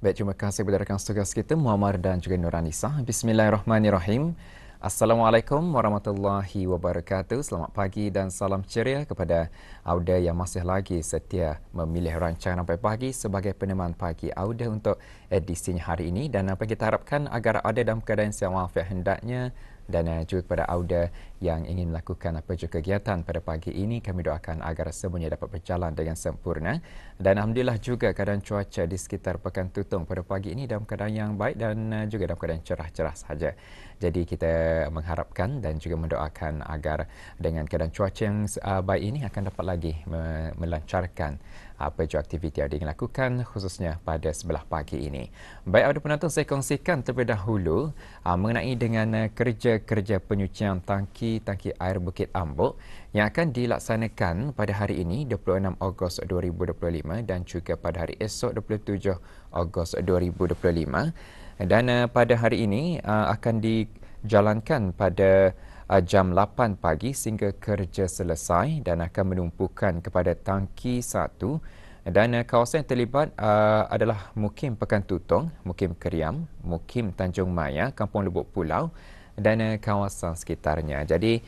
Baik, terima kasih kepada rakan tugas kita Muammar dan juga Nuranisah. Bismillahirrahmanirrahim. Assalamualaikum warahmatullahi wabarakatuh. Selamat pagi dan salam ceria kepada Auda yang masih lagi setia memilih rancangan Sampai Pagi sebagai peneman pagi Auda untuk edisinya hari ini. Dan apa kita harapkan agar ada dalam keadaan sihat walafiat hendaknya, dan juga kepada Auda yang ingin melakukan apa juga kegiatan pada pagi ini, kami doakan agar semuanya dapat berjalan dengan sempurna. Dan Alhamdulillah juga keadaan cuaca di sekitar Pekan Tutong pada pagi ini dalam keadaan yang baik dan juga dalam keadaan cerah-cerah sahaja. Jadi kita mengharapkan dan juga mendoakan agar dengan keadaan cuaca yang baik ini akan dapat lagi melancarkan apa juga aktiviti yang ingin lakukan khususnya pada sebelah pagi ini. Baik, ada penonton, saya kongsikan terlebih dahulu mengenai dengan kerja-kerja penyucian tangki air Bukit Ambok yang akan dilaksanakan pada hari ini 26 Ogos 2025 dan juga pada hari esok 27 Ogos 2025. Dan pada hari ini akan dijalankan pada jam 8 pagi sehingga kerja selesai dan akan menumpukan kepada tangki 1. Dan kawasan yang terlibat adalah Mukim Pekan Tutong, Mukim Keriam, Mukim Tanjung Maya, Kampung Lubuk Pulau dan kawasan sekitarnya. Jadi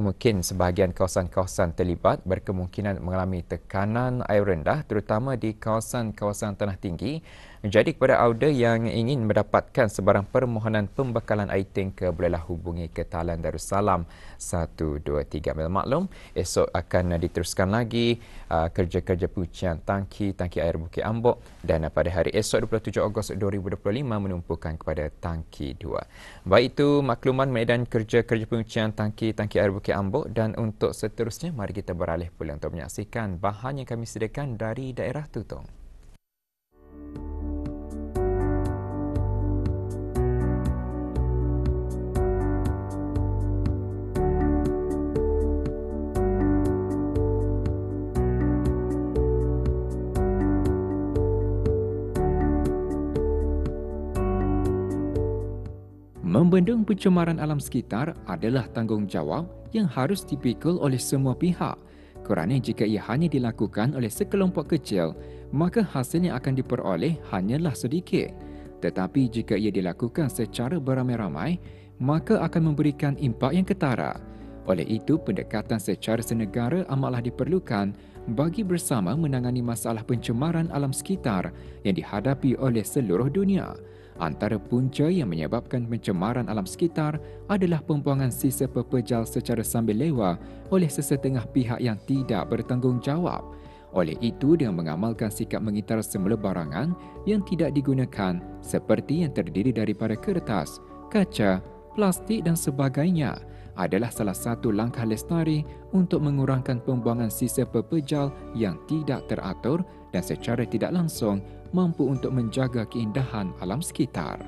mungkin sebahagian kawasan-kawasan terlibat berkemungkinan mengalami tekanan air rendah terutama di kawasan-kawasan tanah tinggi. Jadi kepada Auda yang ingin mendapatkan sebarang permohonan pembekalan air tanker, bolehlah hubungi ke Talian Darussalam 123. Maklum, esok akan diteruskan lagi kerja-kerja penyucian tangki air Bukit Ambok dan pada hari esok 27 Ogos 2025 menumpukan kepada tangki 2. Baik, itu makluman medan kerja-kerja penyucian tangki air Bukit Ambok, dan untuk seterusnya mari kita beralih pula untuk menyaksikan bahan yang kami sediakan dari daerah Tutong. Membendung pencemaran alam sekitar adalah tanggungjawab yang harus dipikul oleh semua pihak. Kerana jika ia hanya dilakukan oleh sekelompok kecil, maka hasil yang akan diperoleh hanyalah sedikit. Tetapi jika ia dilakukan secara beramai-ramai, maka akan memberikan impak yang ketara. Oleh itu, pendekatan secara senegara amatlah diperlukan bagi bersama menangani masalah pencemaran alam sekitar yang dihadapi oleh seluruh dunia. Antara punca yang menyebabkan pencemaran alam sekitar adalah pembuangan sisa pepejal secara sambil lewa oleh sesetengah pihak yang tidak bertanggungjawab. Oleh itu, dengan mengamalkan sikap mengitar semula barangan yang tidak digunakan seperti yang terdiri daripada kertas, kaca, plastik dan sebagainya adalah salah satu langkah lestari untuk mengurangkan pembuangan sisa pepejal yang tidak teratur dan secara tidak langsung mampu untuk menjaga keindahan alam sekitar.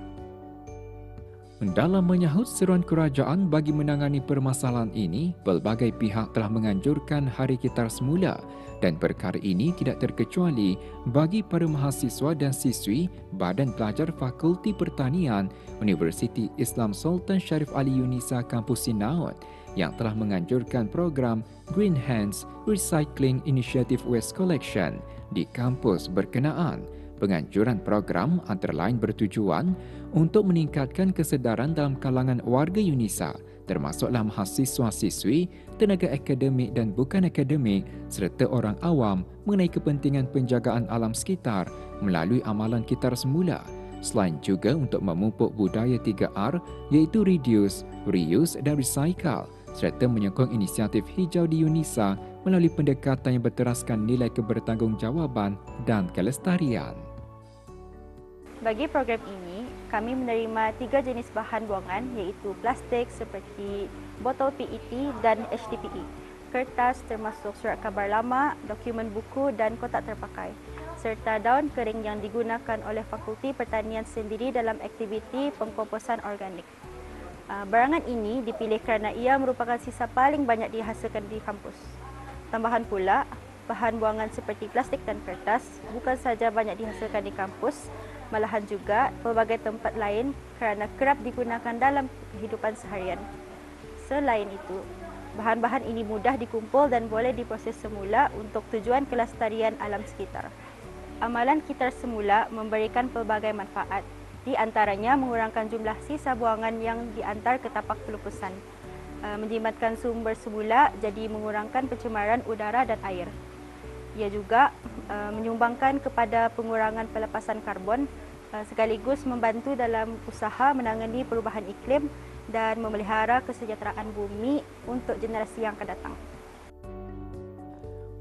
Dalam menyahut seruan kerajaan bagi menangani permasalahan ini, pelbagai pihak telah menganjurkan hari kitar semula dan perkara ini tidak terkecuali bagi para mahasiswa dan siswi Badan Pelajar Fakulti Pertanian Universiti Islam Sultan Sharif Ali Yunisa Kampus Sinaut yang telah menganjurkan program Green Hands Recycling Initiative Waste Collection di kampus berkenaan. Penganjuran program antara lain bertujuan untuk meningkatkan kesedaran dalam kalangan warga Yunisa, termasuklah mahasiswa-siswi, tenaga akademik dan bukan akademik serta orang awam mengenai kepentingan penjagaan alam sekitar melalui amalan kitar semula. Selain juga untuk memupuk budaya 3R iaitu Reduce, Reuse dan Recycle serta menyokong inisiatif hijau di Yunisa melalui pendekatan yang berteraskan nilai kebertanggungjawaban dan kelestarian. Bagi program ini, kami menerima 3 jenis bahan buangan iaitu plastik seperti botol PET dan HDPE, kertas termasuk surat khabar lama, dokumen buku dan kotak terpakai, serta daun kering yang digunakan oleh Fakulti Pertanian sendiri dalam aktiviti pengkomposan organik. Barangan ini dipilih kerana ia merupakan sisa paling banyak dihasilkan di kampus. Tambahan pula, bahan buangan seperti plastik dan kertas bukan sahaja banyak dihasilkan di kampus, malahan juga pelbagai tempat lain kerana kerap digunakan dalam kehidupan seharian. Selain itu, bahan-bahan ini mudah dikumpul dan boleh diproses semula untuk tujuan kelestarian alam sekitar. amalan kitar semula memberikan pelbagai manfaat, di antaranya mengurangkan jumlah sisa buangan yang diantar ke tapak pelupusan, menjimatkan sumber semula jadi mengurangkan pencemaran udara dan air. Ia juga menyumbangkan kepada pengurangan pelepasan karbon, sekaligus membantu dalam usaha menangani perubahan iklim dan memelihara kesejahteraan bumi untuk generasi yang akan datang.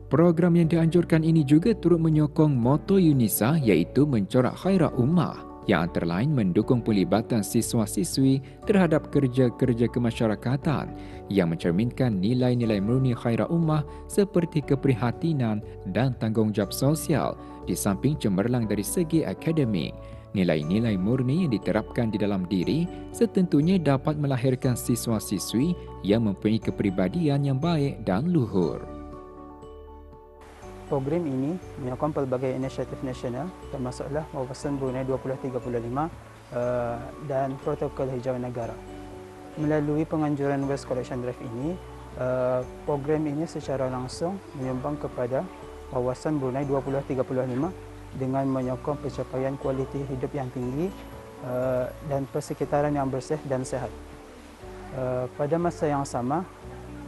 Program yang dianjurkan ini juga turut menyokong moto UNISA iaitu mencorak khairah ummah yang antara lain mendukung pelibatan siswa-siswi terhadap kerja-kerja kemasyarakatan yang mencerminkan nilai-nilai murni khairah ummah seperti keprihatinan dan tanggungjawab sosial di samping cemerlang dari segi akademik. Nilai-nilai murni yang diterapkan di dalam diri setentunya dapat melahirkan siswa-siswi yang mempunyai kepribadian yang baik dan luhur. Program ini menyokong pelbagai inisiatif nasional termasuklah Wawasan Brunei 2035 dan Protokol Hijau Negara. Melalui penganjuran Waste Collection Drive ini, program ini secara langsung menyumbang kepada Wawasan Brunei 2035 dengan menyokong pencapaian kualiti hidup yang tinggi dan persekitaran yang bersih dan sehat. Pada masa yang sama,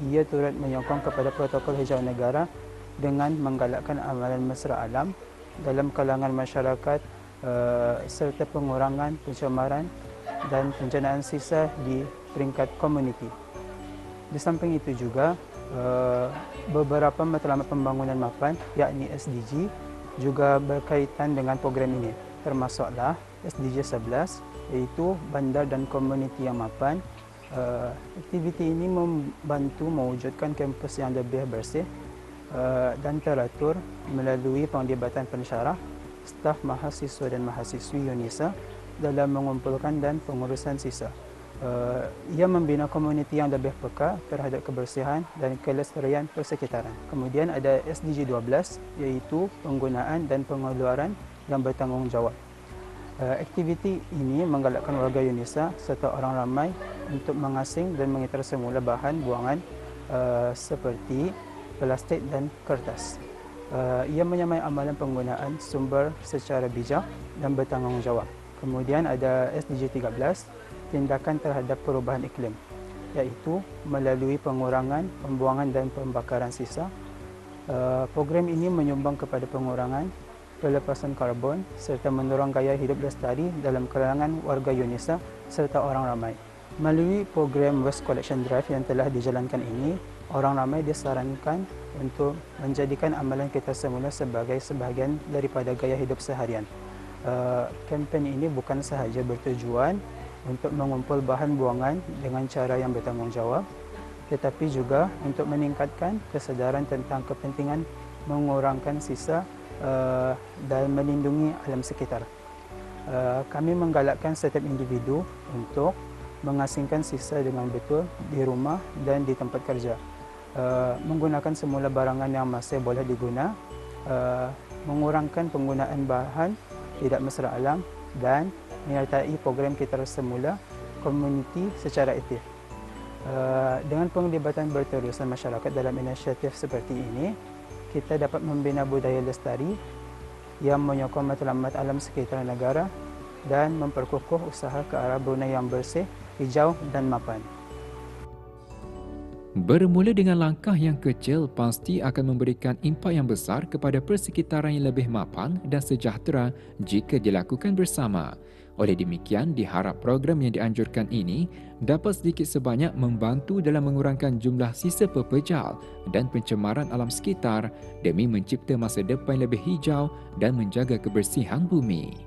ia turut menyokong kepada Protokol Hijau Negara dengan menggalakkan amalan mesra alam dalam kalangan masyarakat serta pengurangan pencemaran dan penjanaan sisa di peringkat komuniti. Di samping itu juga, beberapa matlamat pembangunan mapan yakni SDG juga berkaitan dengan program ini, termasuklah SDG 11 iaitu bandar dan komuniti yang mapan. Aktiviti ini membantu mewujudkan kampus yang lebih bersih dan teratur melalui penglibatan pensyarah, staf mahasiswa dan mahasiswi UNISA dalam mengumpulkan dan pengurusan sisa. Ia membina komuniti yang lebih peka terhadap kebersihan dan kelestarian persekitaran. Kemudian ada SDG 12 iaitu penggunaan dan pengeluaran yang bertanggungjawab. Aktiviti ini menggalakkan warga UNISA serta orang ramai untuk mengasing dan mengitar semula bahan buangan seperti plastik dan kertas. Ia menyamai amalan penggunaan sumber secara bijak dan bertanggungjawab. Kemudian ada SDG 13, tindakan terhadap perubahan iklim, iaitu melalui pengurangan, pembuangan dan pembakaran sisa. Program ini menyumbang kepada pengurangan pelepasan karbon serta mendorong gaya hidup lestari dalam kalangan warga UNISA serta orang ramai. Melalui program Waste Collection Drive yang telah dijalankan ini, orang ramai disarankan untuk menjadikan amalan kita semula sebagai sebahagian daripada gaya hidup seharian. Kempen ini bukan sahaja bertujuan untuk mengumpul bahan buangan dengan cara yang bertanggungjawab, tetapi juga untuk meningkatkan kesedaran tentang kepentingan mengurangkan sisa dan melindungi alam sekitar. Kami menggalakkan setiap individu untuk mengasingkan sisa dengan betul di rumah dan di tempat kerja, menggunakan semula barangan yang masih boleh diguna, mengurangkan penggunaan bahan tidak mesra alam dan menyertai program kita semula komuniti secara aktif. Dengan penglibatan berterusan masyarakat dalam inisiatif seperti ini, kita dapat membina budaya lestari yang menyokong matlamat alam sekitar negara dan memperkukuh usaha ke arah Brunei yang bersih, hijau dan mapan. Bermula dengan langkah yang kecil pasti akan memberikan impak yang besar kepada persekitaran yang lebih mapan dan sejahtera jika dilakukan bersama. Oleh demikian, diharap program yang dianjurkan ini dapat sedikit sebanyak membantu dalam mengurangkan jumlah sisa pepejal dan pencemaran alam sekitar demi mencipta masa depan yang lebih hijau dan menjaga kebersihan bumi.